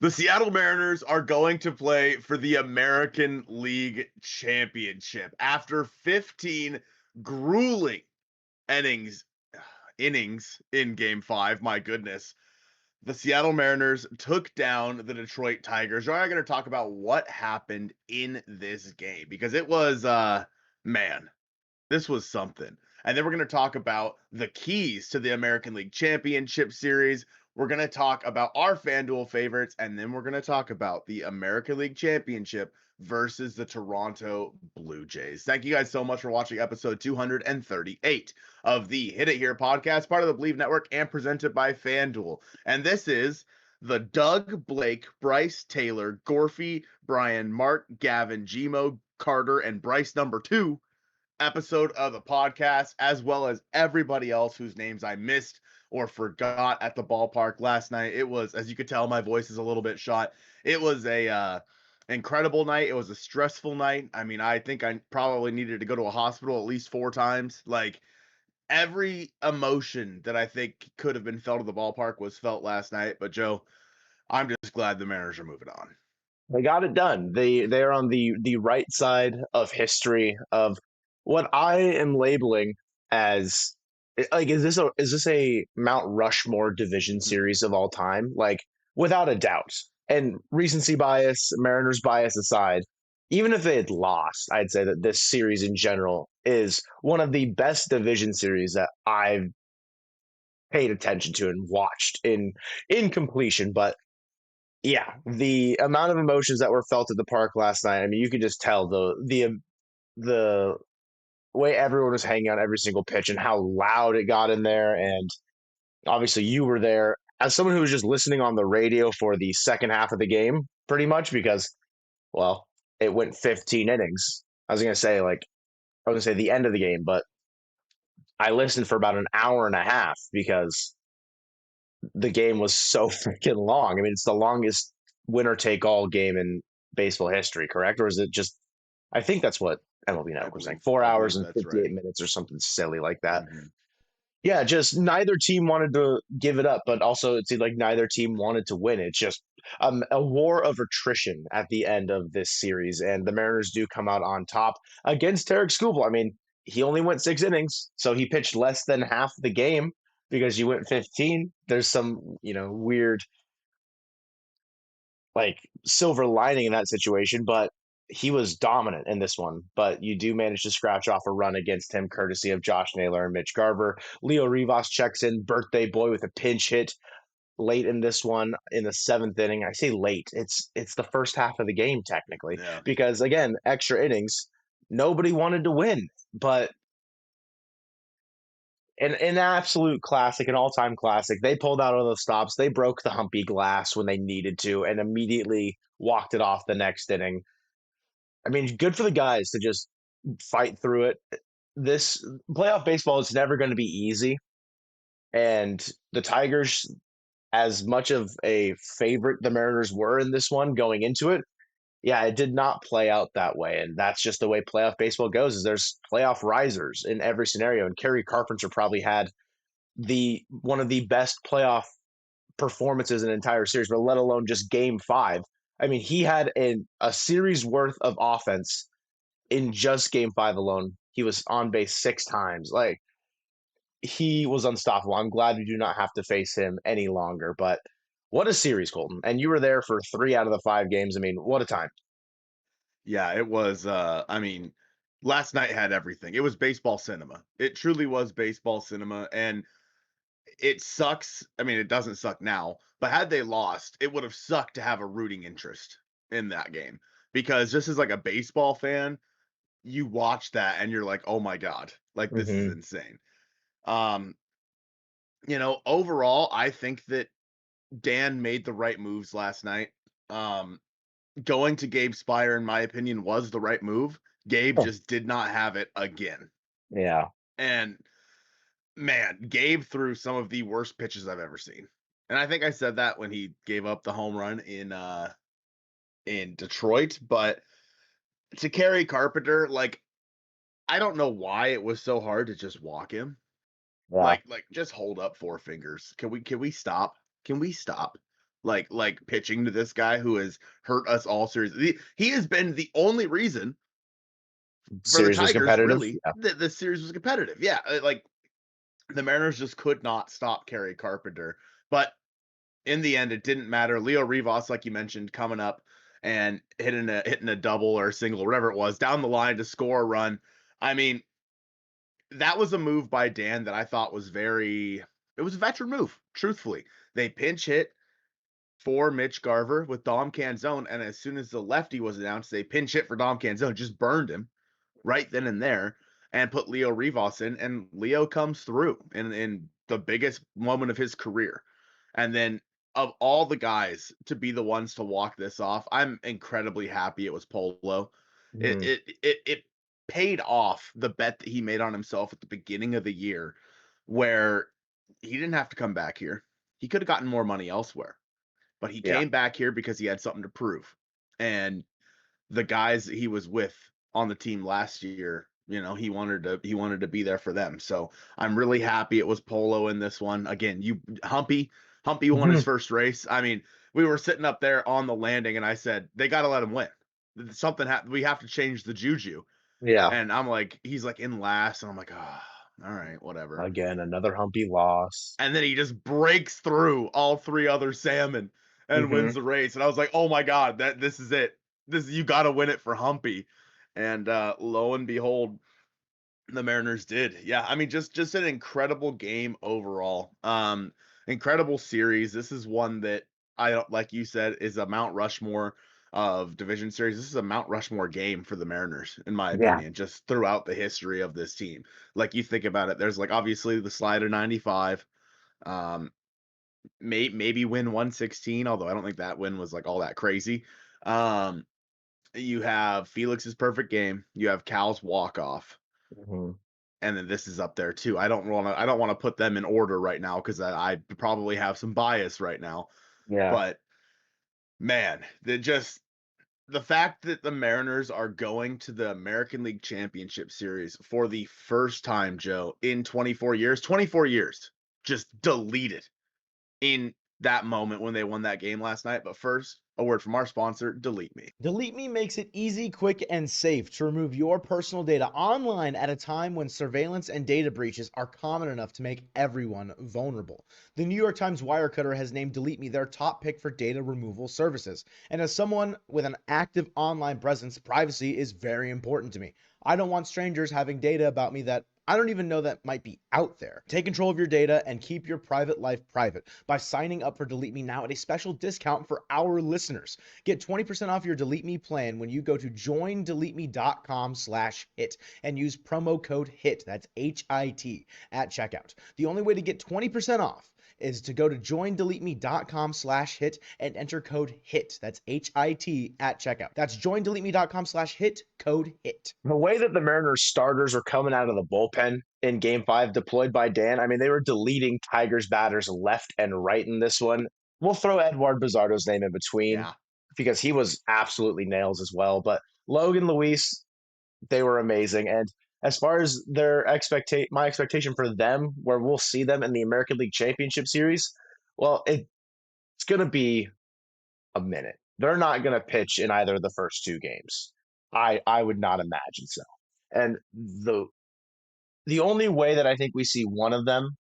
The Seattle Mariners are going to play for the American League Championship after 15 grueling innings innings in game 5. My goodness. The Seattle Mariners took down the Detroit Tigers. We're going to talk about what happened in this game because it was man, this was something. And then we're going to talk about the keys to the American League Championship Series. We're going to talk about our FanDuel favorites, and then we're going to talk about the American League Championship versus the Toronto Blue Jays. Thank you guys so much for watching episode 238 of the Hit It Here podcast, part of the Bleav Network and presented by FanDuel. And this is the Doug, Blake, Bryce, Taylor, Gorfy, Brian, Mark, Gavin, Gmo, Carter, and Bryce number 2 episode of the podcast, as well as everybody else whose names I missed or forgot at the ballpark last night. It was, as you could tell, my voice is a little bit shot. It was a incredible night. It was a stressful night. I mean, I think I probably needed to go to a hospital at least 4 times. Like, every emotion that I think could have been felt at the ballpark was felt last night. But Joe, I'm just glad the Mariners are moving on. They got it done. They're on the right side of history of what I am labeling as like is this a Mount Rushmore division series of all time? Like without a doubt. And recency bias, Mariners bias aside, even if they had lost, I'd say that this series in general is one of the best division series that I've paid attention to and watched in completion. But yeah, the amount of emotions that were felt at the park last night. I mean, you could just tell the way everyone was hanging on every single pitch and how loud it got in there. And obviously, you were there as someone who was just listening on the radio for the second half of the game, pretty much because, well, it went 15 innings. I was gonna say the end of the game, but I listened for about an hour and a half because the game was so freaking long. I mean, it's the longest winner take all game in baseball history, correct? Or is it just, I think that's what MLB Network was saying, 4 hours and 58 right. minutes or something silly like that. Mm-hmm. Yeah, just neither team wanted to give it up, but also it seemed like neither team wanted to win. It's just a war of attrition at the end of this series, and the Mariners do come out on top against Tarek Skubal. I mean, he only went 6 innings, so he pitched less than half the game because you went 15. There's some, weird like silver lining in that situation, but he was dominant in this one. But you do manage to scratch off a run against him, courtesy of Josh Naylor and Mitch Garver. Leo Rivas checks in, birthday boy, with a pinch hit late in this one in the 7th inning. I say late; it's the first half of the game technically, because again, extra innings. Nobody wanted to win, but an absolute classic, an all-time classic. They pulled out all those stops. They broke the humpy glass when they needed to and immediately walked it off the next inning. I mean, good for the guys to just fight through it. This playoff baseball is never going to be easy. And the Tigers, as much of a favorite the Mariners were in this one going into it, yeah, it did not play out that way. And that's just the way playoff baseball goes, is there's playoff risers in every scenario. And Kerry Carpenter probably had one of the best playoff performances in an entire series, but let alone just game 5. I mean, he had a series worth of offense in just game 5 alone. He was on base 6 times. Like, he was unstoppable. I'm glad we do not have to face him any longer. But what a series, Colton. And you were there for 3 out of the 5 games. I mean, what a time. Yeah, it was, I mean, last night had everything. It was baseball cinema. It truly was baseball cinema, and it sucks. I mean, it doesn't suck now, but had they lost, it would have sucked to have a rooting interest in that game because just as like a baseball fan, you watch that and you're like, "Oh my god, like this is insane." Um, overall, I think that Dan made the right moves last night. Going to Gabe Spire, in my opinion, was the right move. Gabe just did not have it again. Yeah. And man, Gabe threw some of the worst pitches I've ever seen. And I think I said that when he gave up the home run in Detroit, but to Kerry Carpenter, like, I don't know why it was so hard to just walk him. Yeah. Like just hold up 4 fingers. Can we stop? Can we stop? like pitching to this guy who has hurt us all series. He has been the only reason for the Series was Tigers, competitive. really, Yeah. that the series was competitive. Yeah, like the Mariners just could not stop Kerry Carpenter. But in the end, it didn't matter. Leo Rivas, like you mentioned, coming up and hitting a double or a single, whatever it was, down the line to score a run. I mean, that was a move by Dan that I thought was it was a veteran move, truthfully. They pinch hit for Mitch Garver with Dom Canzone, and as soon as the lefty was announced, they pinch hit for Dom Canzone, just burned him right then and there, and put Leo Rivas in, and Leo comes through in the biggest moment of his career. And then of all the guys to be the ones to walk this off, I'm incredibly happy it was Polo. It Mhm. it it, it paid off the bet that he made on himself at the beginning of the year, where he didn't have to come back here. He could have gotten more money elsewhere, but he Yeah. came back here because he had something to prove. And the guys that he was with on the team last year, he wanted to be there for them. So I'm really happy it was Polo in this one. Again, Humpy won his Mhm. first race. I mean, we were sitting up there on the landing, and I said they got to let him win. We have to change the juju. Yeah. And he's like in last, and I'm like, ah, all right, whatever. Again, another humpy loss. And then he just breaks through all three other salmon and wins Mhm. the race. And I was like, oh my God, this is it. You gotta win it for Humpy. And lo and behold, the Mariners did. Yeah, I mean, just an incredible game overall. Incredible series. This is one that I don't, like you said, is a Mount Rushmore of division series. This is a Mount Rushmore game for the Mariners, in my Yeah. opinion, just throughout the history of this team. Like you think about it, there's like obviously the slide of '95. Um, maybe win 116, although I don't think that win was like all that crazy. Um, you have Felix's perfect game. You have Cal's walk off, Mhm. and then this is up there too. I don't want to put them in order right now because I probably have some bias right now. Yeah. But man, the fact that the Mariners are going to the American League Championship Series for the first time, Joe, in 24 years, just deleted in that moment when they won that game last night. But first, a word from our sponsor, Delete Me. Delete Me makes it easy, quick, and safe to remove your personal data online at a time when surveillance and data breaches are common enough to make everyone vulnerable. The New York Times Wirecutter has named Delete Me their top pick for data removal services. And as someone with an active online presence, privacy is very important to me. I don't want strangers having data about me that I don't even know that might be out there. Take control of your data and keep your private life private by signing up for Delete Me now at a special discount for our listeners. Get 20% off your Delete Me plan when you go to joindeleteme.com/hit and use promo code HIT, that's HIT, at checkout. The only way to get 20% off is to go to joindeleteme.com/hit and enter code HIT, that's HIT, at checkout. That's joindeleteme.com/hit, code HIT. The way that the Mariners starters were coming out of the bullpen in game 5 deployed by Dan, I mean, they were deleting Tigers batters left and right in this one. We'll throw Edward Bizardo's name in between Yeah. because he was absolutely nails as well. But Logan, Luis, they were amazing. And as far as my expectation for them, where we'll see them in the American League Championship Series, well, it's going to be a minute. They're not going to pitch in either of the first 2 games. I would not imagine so. And the only way that I think we see one of them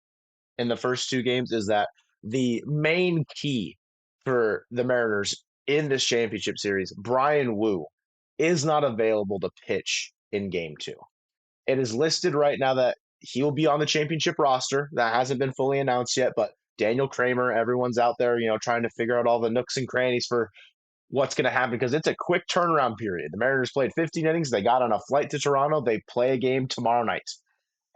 in the first 2 games is that the main key for the Mariners in this championship series, Bryan Woo, is not available to pitch in game 2. It is listed right now that he will be on the championship roster. That hasn't been fully announced yet, but Daniel Kramer, everyone's out there, trying to figure out all the nooks and crannies for what's going to happen because it's a quick turnaround period. The Mariners played 15 innings. They got on a flight to Toronto. They play a game tomorrow night.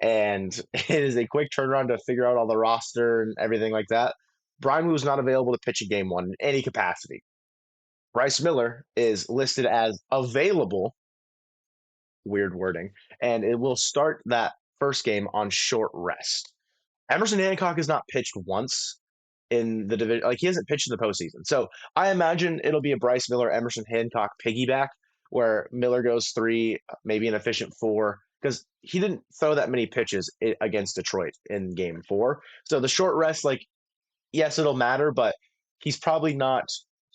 And it is a quick turnaround to figure out all the roster and everything like that. Bryan Woo is not available to pitch in game 1 in any capacity. Bryce Miller is listed as available, weird wording, and it will start that first game on short rest. Emerson Hancock has not pitched once in the division. Like, he hasn't pitched in the postseason. So I imagine it'll be a Bryce Miller, Emerson Hancock piggyback where Miller goes 3, maybe an efficient 4, because he didn't throw that many pitches against Detroit in game 4. So the short rest, like, yes, it'll matter, but he's probably not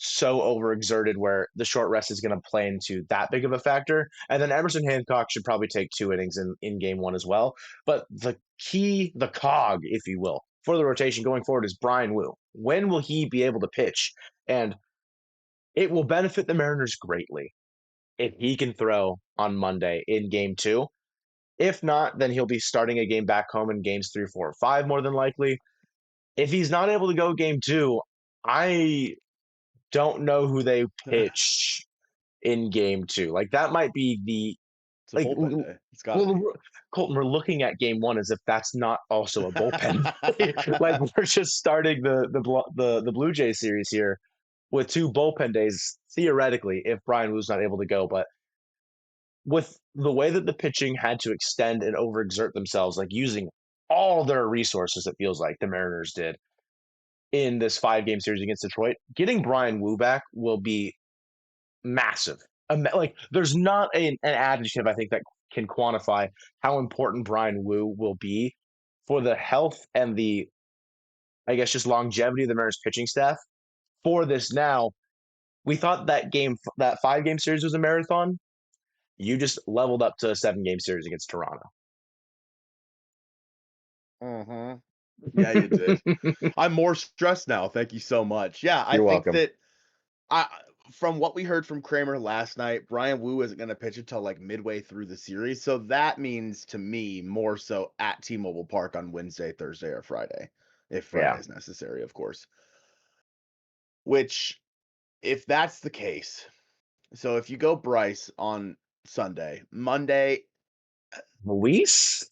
so overexerted where the short rest is going to play into that big of a factor. And then Emerson Hancock should probably take 2 innings in game 1 as well. But the key, the cog, if you will, for the rotation going forward is Bryan Woo. When will he be able to pitch? And it will benefit the Mariners greatly if he can throw on Monday in game 2. If not, then he'll be starting a game back home in games 3, 4, or 5, more than likely. If he's not able to go game 2, I don't know who they pitch in game 2. Like, that might be the It's a bullpen day. It's got well, Colton, we're looking at game 1 as if that's not also a bullpen. Like, we're just starting the Blue Jay series here with 2 bullpen days, theoretically, if Bryan Woo's not able to go. But with the way that the pitching had to extend and overexert themselves, like using all their resources, it feels like the Mariners did in this 5-game series against Detroit, getting Bryan Woo back will be massive. Like, there's not an adjective I think that can quantify how important Bryan Woo will be for the health and the, I guess, just longevity of the Mariners pitching staff for this. Now, we thought that 5-game series was a marathon. You just leveled up to a 7-game series against Toronto. Yeah, you did. I'm more stressed now. Thank you so much. Yeah, I You're think welcome. that from what we heard from Kramer last night, Bryan Woo isn't going to pitch until like midway through the series. So that means to me more so at T-Mobile Park on Wednesday, Thursday, or Friday, if Friday Yeah. is necessary, of course. Which, if that's the case, so if you go Bryce on Sunday, Monday, Luis?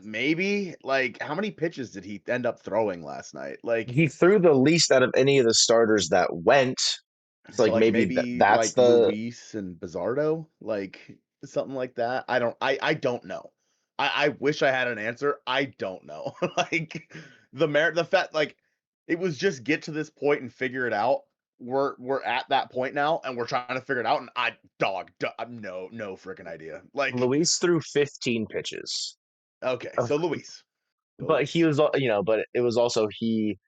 maybe, like, how many pitches did he end up throwing last night? Like, He threw the least out of any of the starters that went. It's so like like maybe maybe that's like the Luis and Bizardo, like something like that. I don't know. I wish I had an answer. I don't know. Like the fact, like, it was just get to this point and figure it out. We're at that point now and we're trying to figure it out, and no freaking idea. Like, Luis threw 15 pitches. okay, Of so Luis. But he was, but it was also he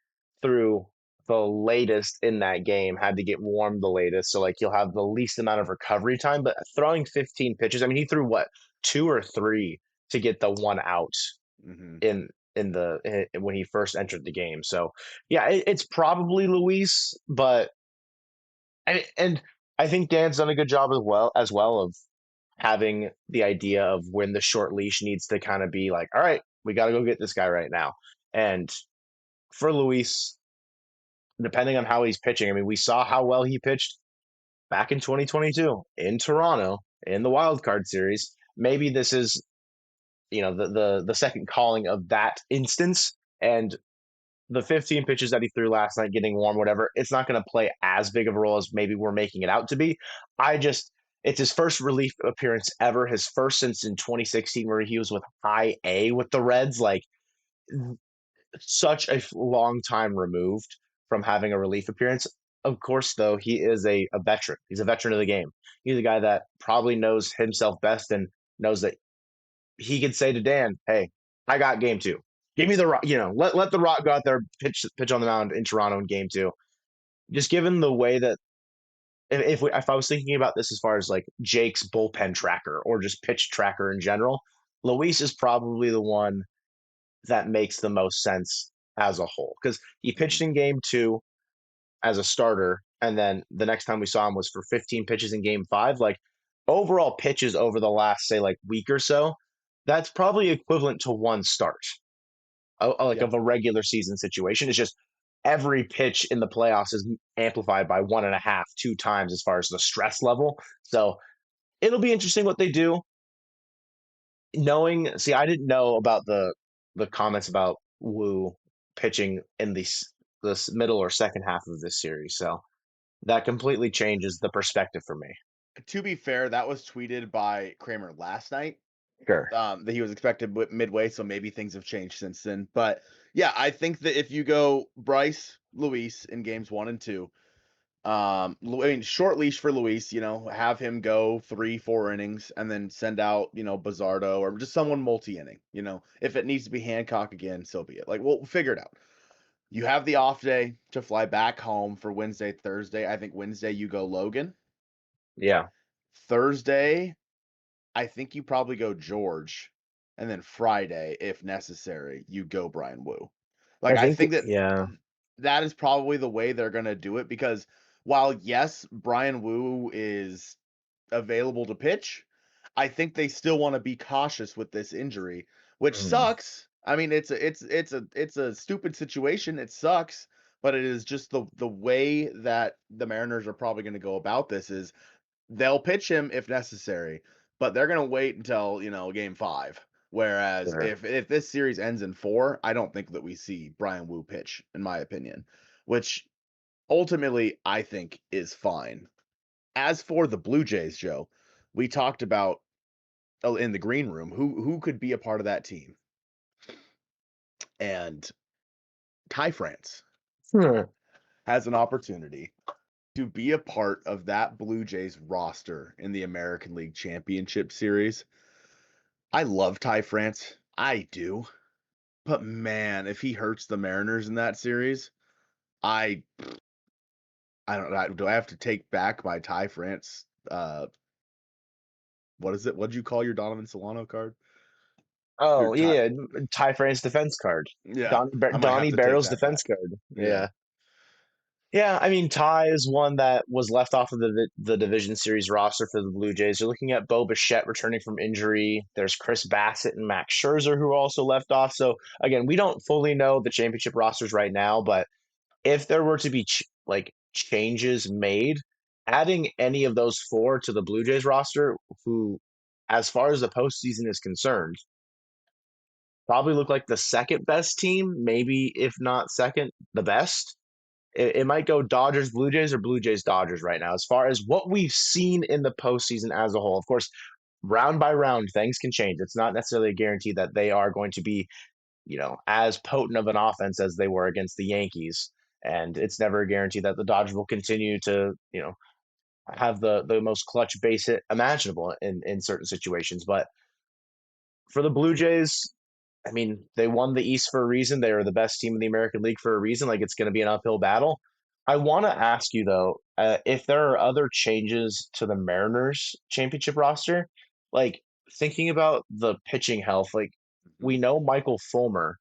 threw the latest in that game, had to get warm the latest. So, like, you'll have the least amount of recovery time. But throwing 15 pitches, I mean, he threw what, 2 or 3 to get the 1 out Mhm. when he first entered the game. So, yeah, it's probably Luis, but and I think Dan's done a good job as well of having the idea of when the short leash needs to kind of be like, all right, we got to go get this guy right now. And for Luis, depending on how he's pitching, I mean, we saw how well he pitched back in 2022 in Toronto in the wild card series. Maybe this is, the second calling of that instance, and the 15 pitches that he threw last night, getting warm, whatever, it's not going to play as big of a role as maybe we're making it out to be. It's his first relief appearance ever, his first since in 2016, where he was with high A with the Reds. Like, such a long time removed from having a relief appearance. Of course, though, he is a veteran. He's a veteran of the game. He's a guy that probably knows himself best and knows that he could say to Dan, "Hey, I got game 2. Give me the rock. Let the rock go out there, pitch on the mound in Toronto in game 2." Just given the way that if I was thinking about this as far as like Jake's bullpen tracker or just pitch tracker in general, Luis is probably the one that makes the most sense as a whole, because he pitched in game 2 as a starter, and then the next time we saw him was for 15 pitches in game 5. Like, overall pitches over the last, say, like, week or so, that's probably equivalent to 1 start, like, Yeah. of a regular season situation. It's just every pitch in the playoffs is amplified by 1.5, 2 times as far as the stress level. So it'll be interesting what they do. I didn't know about the comments about Woo pitching in this middle or second half of this series, so that completely changes the perspective for me. To be fair, that was tweeted by Kramer last night. Sure. That he was expected midway, so maybe things have changed since then. But yeah, I think that if you go Bryce, Luis in games 1 and 2, I mean, short leash for Luis, have him go 3, 4 innings and then send out, Bizardo or just someone multi-inning, if it needs to be Hancock again, so be it. Like, we'll figure it out. You have the off day to fly back home for Wednesday, Thursday. I think Wednesday you go Logan. Yeah. Thursday, I think you probably go George. And then Friday, if necessary, you go Bryan Woo. Like, I I think, think that yeah. that is probably the way they're going to do it because while, yes, Bryan Woo is available to pitch, I think they still want to be cautious with this injury, which Mhm. sucks. I mean, it's a stupid situation. It sucks, but it is just the way that the Mariners are probably going to go about this is they'll pitch him if necessary, but they're going to wait until, game 5. Whereas Sure. if this series ends in 4, I don't think that we see Bryan Woo pitch, in my opinion, which ultimately I think is fine. As for the Blue Jays, Joe, we talked about in the green room who could be a part of that team, and Ty France Hmm. has an opportunity to be a part of that Blue Jays roster in the American League Championship Series. I love Ty France, I do, but man, if he hurts the Mariners in that series, I I don't know. Do I have to take back my Ty France? What is it? What'd you call your Donovan Solano card? Your Oh, Ty. yeah. Ty France defense card. Yeah, I might have Donnie to take Barrel's that defense back. card. Yeah. Yeah. Yeah, I mean, Ty is one that was left off of the division series roster for the Blue Jays. You're looking at Bo Bichette returning from injury. There's Chris Bassett and Max Scherzer who are also left off. So again, we don't fully know the championship rosters right now, but if there were to be changes made, adding any of those four to the Blue Jays roster, who, as far as the postseason is concerned, probably look like the second best team, maybe if not second, the best. It might go Dodgers, Blue Jays, or Blue Jays, Dodgers right now, as far as what we've seen in the postseason as a whole. Of course, round by round, things can change. It's not necessarily a guarantee that they are going to be, as potent of an offense as they were against the Yankees. And it's never a guarantee that the Dodgers will continue to, have the most clutch base hit imaginable in certain situations. But for the Blue Jays, I mean, they won the East for a reason. They are the best team in the American League for a reason. Like, it's going to be an uphill battle. I want to ask you though, if there are other changes to the Mariners championship roster, like thinking about the pitching health, like Mhm. we know Michael Fulmer,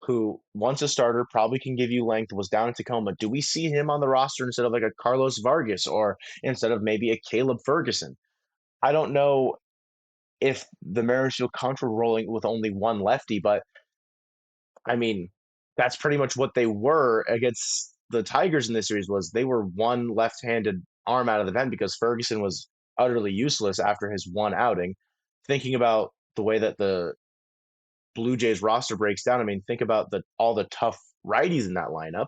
who once a starter probably can give you length, was down in Tacoma. Do we see him on the roster instead of like a Carlos Vargas or instead of maybe a Caleb Ferguson? I don't know if the Mariners feel comfortable rolling with only one lefty, but I mean, that's pretty much what they were against the Tigers in this series. Was they were one left-handed arm out of the pen because Ferguson was utterly useless after his one outing. Thinking about the way that the Blue Jays roster breaks down, I mean, think about all the tough righties in that lineup.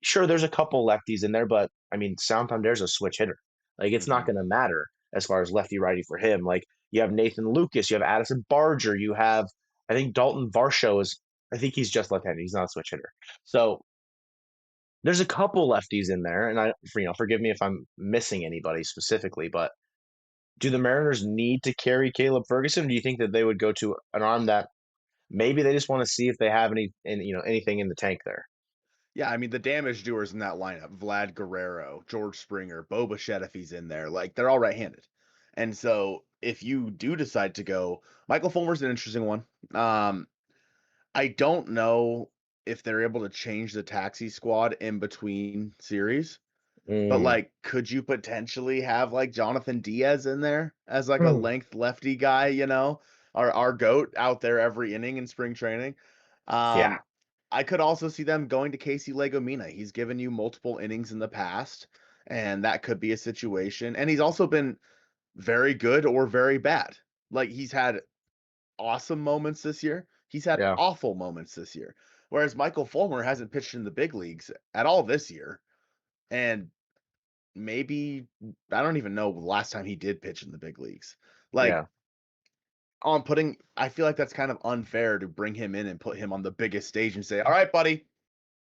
Sure, there's a couple lefties in there, but I mean, Santander's a switch hitter. Like, it's not Mhm. going to matter as far as lefty righty for him. Like, you have Nathan Lucas, you have Addison Barger, you have, I think Dalton Varsho is, I think he's just left-handed. He's not a switch hitter. So there's a couple lefties in there, and forgive me if I'm missing anybody specifically, but do the Mariners need to carry Caleb Ferguson? Or do you think that they would go to an arm that maybe they just want to see if they have anything in the tank there? Yeah, I mean the damage doers in that lineup: Vlad Guerrero, George Springer, Bo Bichette if he's in there, like they're all right-handed. And so if you do decide to go, Michael Fulmer's an interesting one. Um, I don't know if they're able to change the taxi squad in between series, but Mm. like, could you potentially have like Jonathan Diaz in there as like a Mm. length lefty guy, our goat out there every inning in spring training? Yeah, Um, I could also see them going to Casey Legomina. He's given you multiple innings in the past, and that could be a situation. And he's also been very good or very bad. Like he's had awesome moments this year. He's had yeah, awful moments this year. Whereas Michael Fulmer hasn't pitched in the big leagues at all this year. And maybe I don't even know the last time he did pitch in the big leagues. Like yeah. I feel like that's kind of unfair to bring him in and put him on the biggest stage and say, "All right, buddy,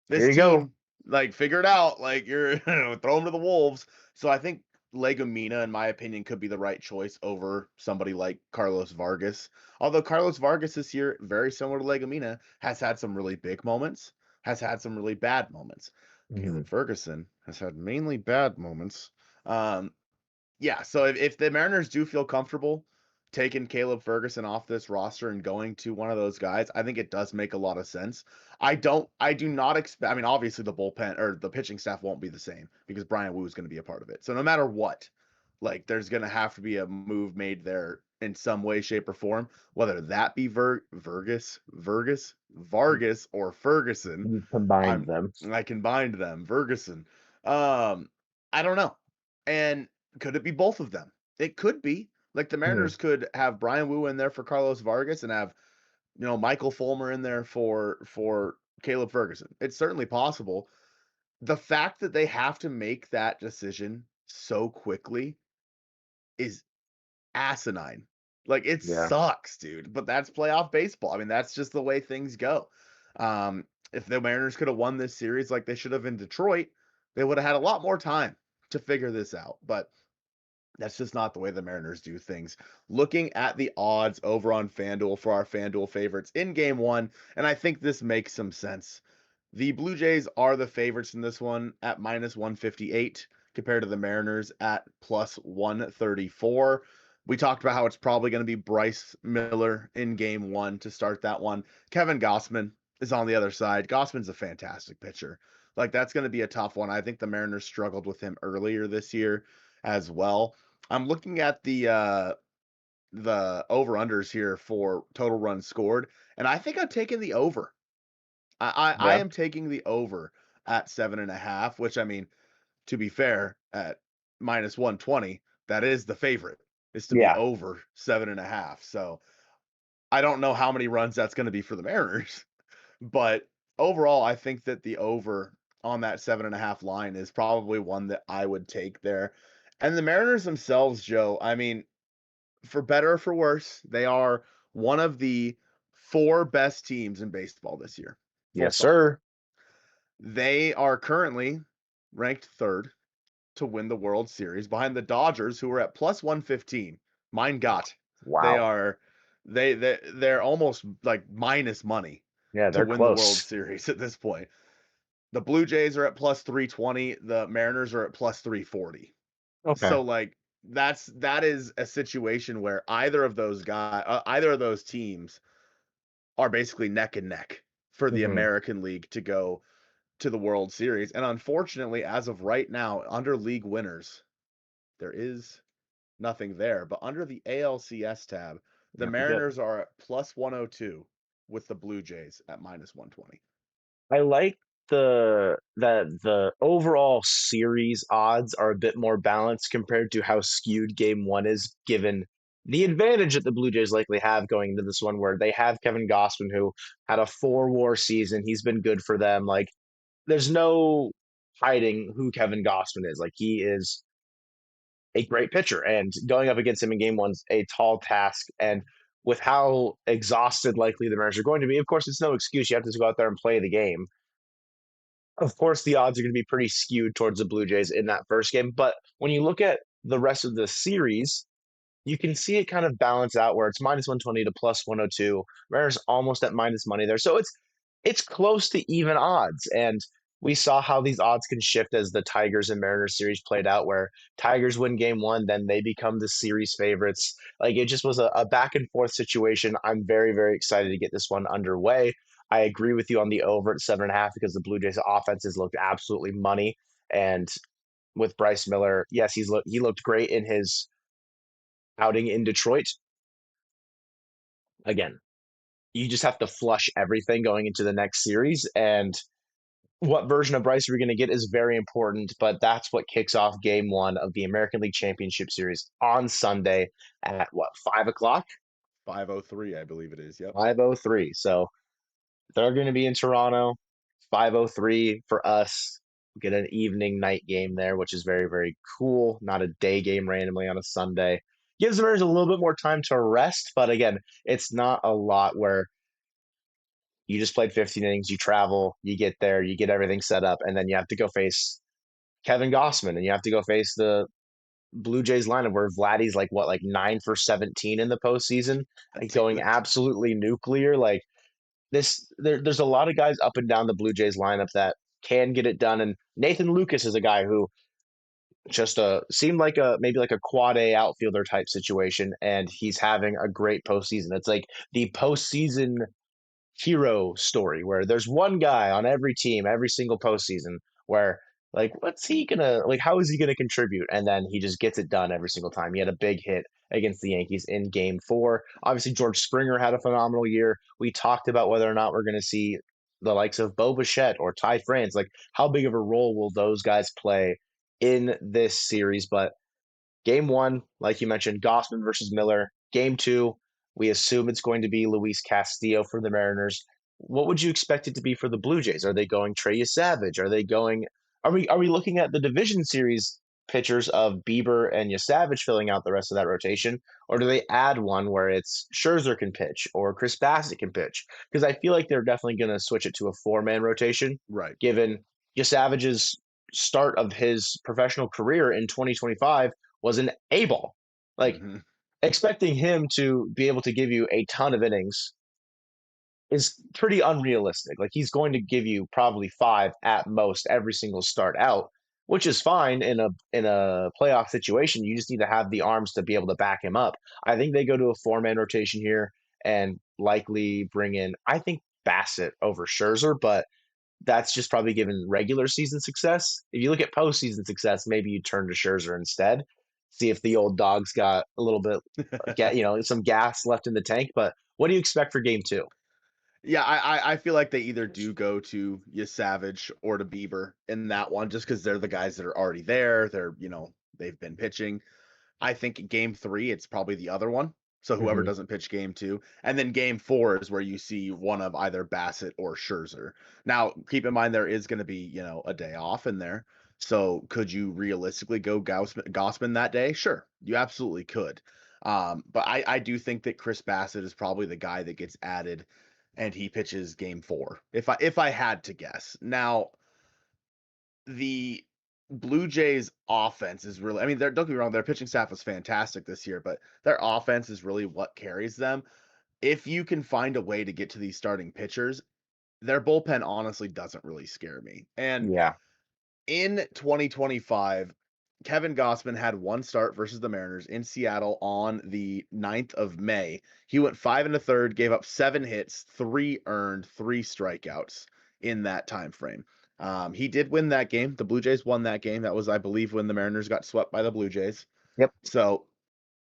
Here this you go. team, like, figure it out. Like, you're throw him to the wolves." So I think Legomina, in my opinion, could be the right choice over somebody like Carlos Vargas. Although Carlos Vargas this year, very similar to Legomina, has had some really big moments. has had some really bad moments. Caleb Ferguson has had mainly bad moments. Yeah, so if the Mariners do feel comfortable taking Caleb Ferguson off this roster and going to one of those guys, I think it does make a lot of sense. I do not expect, I mean, obviously the bullpen or the pitching staff won't be the same because Bryan Woo is going to be a part of it. So no matter what, like there's going to have to be a move made there in some way, shape, or form, whether that be Vargas, or Ferguson. You combined them. I combined them, Ferguson. I don't know. And could it be both of them? It could be. Like the Mariners could have Bryan Woo in there for Carlos Vargas and have, Michael Fulmer in there for Caleb Ferguson. It's certainly possible. The fact that they have to make that decision so quickly is asinine. Like it sucks, dude. But that's playoff baseball. I mean, that's just the way things go. If the Mariners could have won this series like they should have in Detroit, they would have had a lot more time to figure this out. But that's just not the way the Mariners do things. Looking at the odds over on FanDuel for our FanDuel favorites in game one, and I think this makes some sense. The Blue Jays are the favorites in this one at minus 158 compared to the Mariners at plus 134. We talked about how it's probably going to be Bryce Miller in game one to start that one. Kevin Gausman is on the other side. Gossman's a fantastic pitcher. Like that's going to be a tough one. I think the Mariners struggled with him earlier this year as well. I'm looking at the over-unders here for total runs scored, and I think I'm taking the over. I am taking the over at 7.5, which I mean, to be fair, at minus 120, that is the favorite, is to be over 7.5. So I don't know how many runs that's going to be for the Mariners, but overall, I think that the over on that 7.5 line is probably one that I would take there. And the Mariners themselves, Joe, I mean, for better or for worse, they are one of the 4 best teams in baseball this year. Yes, sir. They are currently ranked 3rd to win the World Series behind the Dodgers, who are at plus 115. Mein Gott. Wow. They're almost like minus money to win the World Series at this point. The Blue Jays are at plus 320. The Mariners are at plus 340. Okay. So like that is a situation where either of those teams are basically neck and neck for the American League to go to the World Series. And unfortunately, as of right now, under league winners, there is nothing there. But under the ALCS tab, the Mariners are at plus 102 with the Blue Jays at minus 120. I like the overall series odds are a bit more balanced compared to how skewed game one is, given the advantage that the Blue Jays likely have going into this one, where they have Kevin Gausman, who had a 4-WAR season. He's been good for them. Like, there's no hiding who Kevin Gausman is. Like, he is a great pitcher, and going up against him in game one's a tall task. And with how exhausted likely the Mariners are going to be, of course, it's no excuse. You have to go out there and play the game. Of course, the odds are going to be pretty skewed towards the Blue Jays in that first game. But when you look at the rest of the series, you can see it kind of balance out where it's minus 120 to plus 102. Mariners almost at minus money there. So it's close to even odds. And we saw how these odds can shift as the Tigers and Mariners series played out, where Tigers win game one, then they become the series favorites. Like, it just was a back and forth situation. I'm very, very excited to get this one underway. I agree with you on the over at 7.5 because the Blue Jays offenses looked absolutely money. And with Bryce Miller, yes, he looked great in his outing in Detroit. Again, you just have to flush everything going into the next series. And what version of Bryce we're going to get is very important, but that's what kicks off game one of the American League Championship Series on Sunday at 5 o'clock? 5:03, I believe it is. Yep. 5:03. So they're going to be in Toronto. 5:03 for us. Get an evening night game there, which is very, very cool. Not a day game randomly on a Sunday. Gives the Mariners a little bit more time to rest, but again, it's not a lot where you just played 15 innings, you travel, you get there, you get everything set up, and then you have to go face Kevin Gausman, and you have to go face the Blue Jays lineup where Vladdy's like 9 for 17 in the postseason, going absolutely nuclear. Like, there's a lot of guys up and down the Blue Jays lineup that can get it done, and Nathan Lucas is a guy who just seemed like maybe like a quad A outfielder type situation, and he's having a great postseason. It's like the postseason hero story where there's one guy on every team, every single postseason, where like what's he gonna like how is he gonna contribute? And then he just gets it done every single time. He had a big hit against the Yankees in game 4. Obviously, George Springer had a phenomenal year. We talked about whether or not we're gonna see the likes of Bo Bichette or Ty France. Like how big of a role will those guys play in this series? But game 1, like you mentioned, Gossman versus Miller. Game 2, we assume it's going to be Luis Castillo for the Mariners. What would you expect it to be for the Blue Jays? Are they going Trey Savage? Are they going? Are we looking at the division series pitchers of Bieber and Savage filling out the rest of that rotation, or do they add one where it's Scherzer can pitch or Chris Bassett can pitch? Because I feel like they're definitely going to switch it to a 4-man rotation, Right. given Savage's start of his professional career in 2025 was an A ball. Like expecting him to be able to give you a ton of innings is pretty unrealistic. Like he's going to give you probably 5 at most every single start out, which is fine in a playoff situation. You just need to have the arms to be able to back him up. I think they go to a 4-man rotation here and likely bring in, I think, Bassett over Scherzer, but that's just probably given regular season success. If you look at postseason success, maybe you turn to Scherzer instead. See if the old dog's got a little bit, some gas left in the tank. But what do you expect for game 2? Yeah, I feel like they either do go to Savage or to Bieber in that one, just because they're the guys that are already there. They've been pitching. I think game 3, it's probably the other one. So whoever doesn't pitch game 2. And then game 4 is where you see one of either Bassett or Scherzer. Now, keep in mind, there is going to be, a day off in there. So could you realistically go Gossman that day? Sure, you absolutely could. But I do think that Chris Bassett is probably the guy that gets added and he pitches game 4. If I had to guess. Now, the Blue Jays offense is really, I mean, don't get me wrong, their pitching staff was fantastic this year, but their offense is really what carries them. If you can find a way to get to these starting pitchers, their bullpen honestly doesn't really scare me. And Yeah, in 2025, Kevin Gossman had one start versus the Mariners in Seattle on the 9th of May. He went 5 1/3, gave up 7 hits, 3 earned, 3 strikeouts in that time frame. He did win that game. The Blue Jays won that game. That was, I believe, when the Mariners got swept by the Blue Jays. yep. So,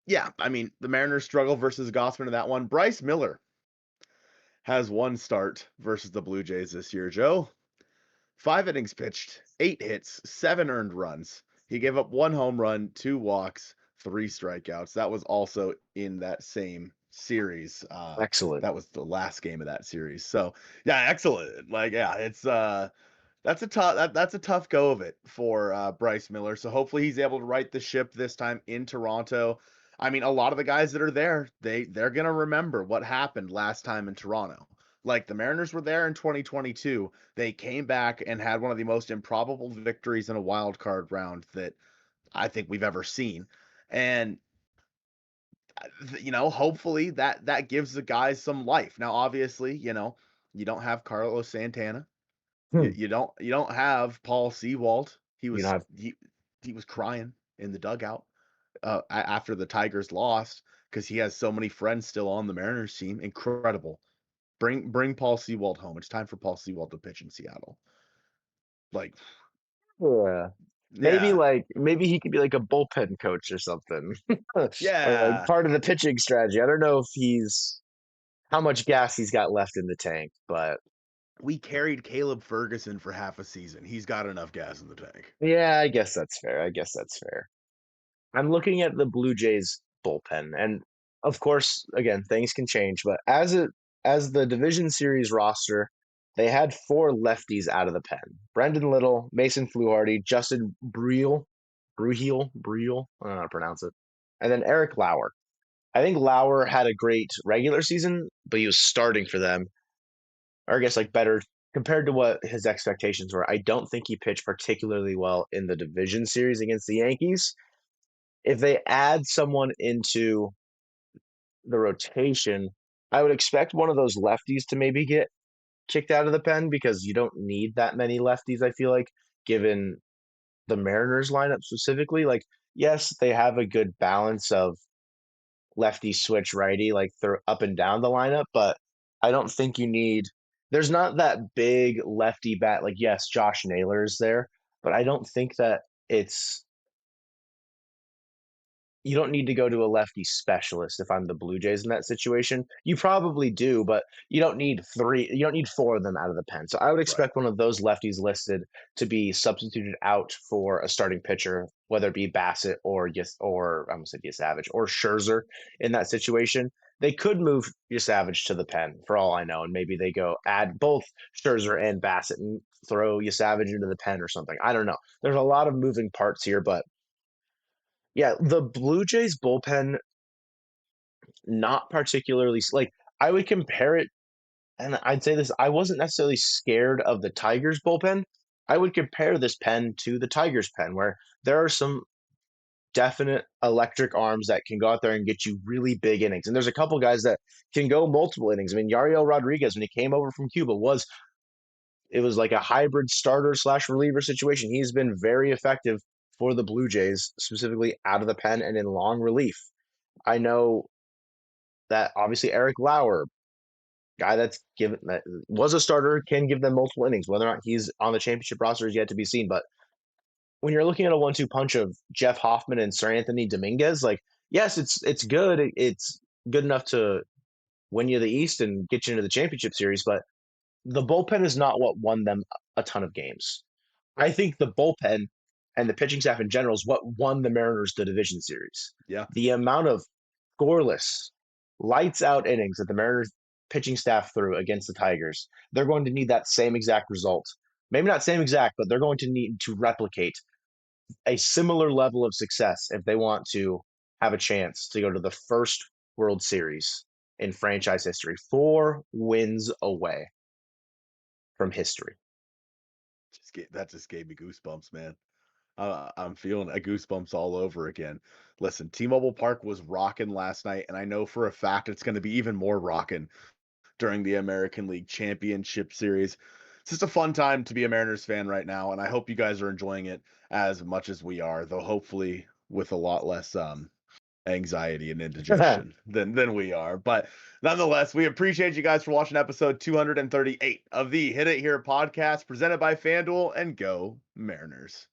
yeah, I mean, the Mariners struggle versus Gossman in that one. Bryce Miller has one start versus the Blue Jays this year, Joe. 5 innings pitched, 8 hits, 7 earned runs. He gave up 1 home run, 2 walks, 3 strikeouts. That was also in that same series. Excellent. That was the last game of that series. So, yeah, excellent. Like, yeah, it's that's a tough go of it for Bryce Miller. So hopefully he's able to right the ship this time in Toronto. I mean, a lot of the guys that are there, they're gonna remember what happened last time in Toronto. Like the Mariners were there in 2022. They came back and had one of the most improbable victories in a wild card round that I think we've ever seen. And hopefully that gives the guys some life. Now, obviously, you don't have Carlos Santana. Hmm. You don't have Paul Sewald. He You was know, I've, he was crying in the dugout after the Tigers lost because he has so many friends still on the Mariners team. Incredible. Bring Paul Sewald home. It's time for Paul Sewald to pitch in Seattle. Like, yeah. yeah, Maybe he could be like a bullpen coach or something, or like yeah. part of the pitching strategy. I don't know if he's how much gas he's got left in the tank, but We carried Caleb Ferguson for half a season. He's got enough gas in the tank. yeah, I guess that's fair. I'm looking at the Blue Jays bullpen, and of course, again, things can change. But as the division series roster, they had 4 lefties out of the pen: Brendan Little, Mason Fluharty, Justin Bruhiel. I don't know how to pronounce it, and then Eric Lauer. I think Lauer had a great regular season, but he was starting for them, or I guess like better compared to what his expectations were. I don't think he pitched particularly well in the division series against the Yankees. If they add someone into the rotation, I would expect one of those lefties to maybe get kicked out of the pen because you don't need that many lefties, I feel like, given the Mariners lineup specifically. Like, yes, they have a good balance of lefty switch righty, like they're up and down the lineup, but I don't think you need there's not that big lefty bat. Like, yes, Josh Naylor's there, but I don't think that it's you don't need to go to a lefty specialist if I'm the Blue Jays in that situation. You probably do, but you don't need four of them out of the pen. So I would Right. expect one of those lefties listed to be substituted out for a starting pitcher, whether it be Bassett or I'm gonna say Savage or Scherzer in that situation. They could move Savage to the pen for all I know, and maybe they go add both Scherzer and Bassett and throw Savage into the pen or something. I don't know. There's a lot of moving parts here, but yeah, the Blue Jays bullpen, not particularly like I would compare it, and I'd say this, I wasn't necessarily scared of the Tigers bullpen. I would compare this pen to the Tigers pen, where there are some definite electric arms that can go out there and get you really big innings. And there's a couple guys that can go multiple innings. I mean, Yariel Rodriguez, when he came over from Cuba, was like a hybrid starter / reliever situation. He's been very effective for the Blue Jays, specifically out of the pen and in long relief. I know that obviously Eric Lauer, guy that was a starter, can give them multiple innings. Whether or not he's on the championship roster is yet to be seen. But when you're looking at a 1-2 punch of Jeff Hoffman and Sir Anthony Dominguez, like, yes, it's good. It's good enough to win you the East and get you into the championship series, but the bullpen is not what won them a ton of games. I think the bullpen and the pitching staff in general is what won the Mariners the division series. Yeah. The amount of scoreless, lights out innings that the Mariners pitching staff threw against the Tigers, they're going to need that same exact result. Maybe not same exact, but they're going to need to replicate a similar level of success if they want to have a chance to go to the first World Series in franchise history. 4 wins away from history. That just gave me goosebumps, man. I'm feeling a goosebumps all over again. Listen, T-Mobile Park was rocking last night, and I know for a fact it's going to be even more rocking during the American League Championship Series. It's just a fun time to be a Mariners fan right now, and I hope you guys are enjoying it as much as we are, though hopefully with a lot less anxiety and indigestion than we are. But nonetheless, we appreciate you guys for watching episode 238 of the Hit It Here podcast presented by FanDuel, and go Mariners.